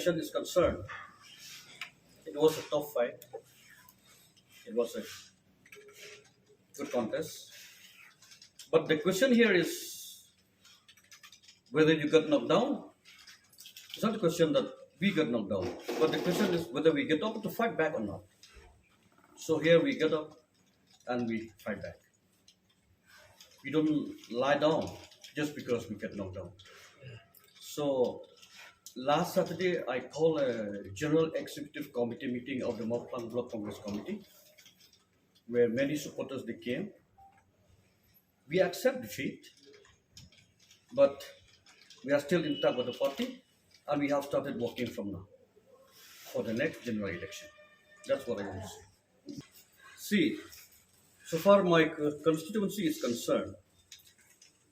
election is concerned, it was a tough fight. It was a good contest. But the question here is whether you got knocked down. It's not a question that we got knocked down, but the question is whether we get up to fight back or not. So here we get up and we fight back. We don't lie down just because we get knocked down. So last Saturday, I called a General Executive Committee meeting of the Mawplang Block Congress Committee, where many supporters they came. We accept defeat, but we are still in touch with the party, and we have started working from now for the next general election. That's what I want to say. See, so far my constituency is concerned,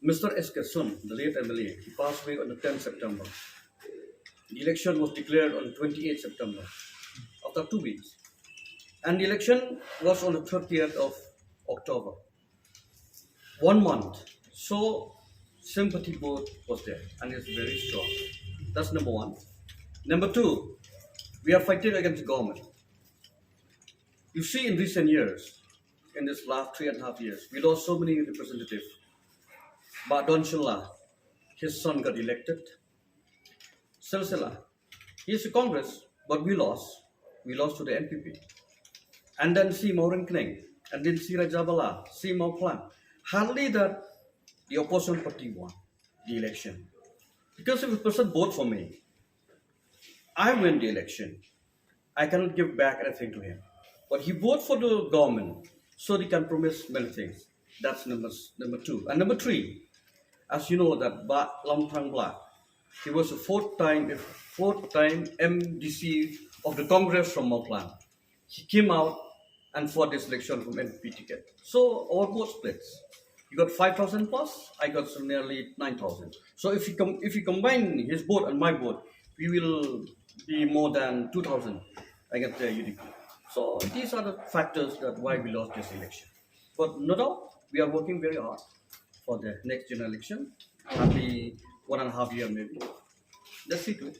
Mr. S.K. Sun, the late MLA, he passed away on the 10th September. The election was declared on 28th September, after 2 weeks. And the election was on the 30th of October. 1 month. So, sympathy vote was there, and it's very strong. That's number one. Number two, we are fighting against the government. You see, in recent years, in this last 3.5 years, we lost so many representatives. But Don Shilla, his son got elected. Silsila, he is a Congress, but we lost. We lost to the NPP. And then see Maureen Kneng, and then see Rajabala, see Mawplang. Hardly that the opposition party won the election. Because if a person vote for me, I win the election. I cannot give back anything to him. But he vote for the government, so they can promise many things. That's number two. And number three, as you know that Lam Prang Black, he was a fourth time MDC of the Congress from Mawplang. He came out and fought this election from NPP ticket. So our vote splits. You got 5,000 plus, I got nearly 9,000. So if you combine his vote and my vote, we will be more than 2,000 against the UDP. So these are the factors that why we lost this election. But no doubt, we are working very hard for the next general election, hardly 1.5 years maybe. Let's see to it.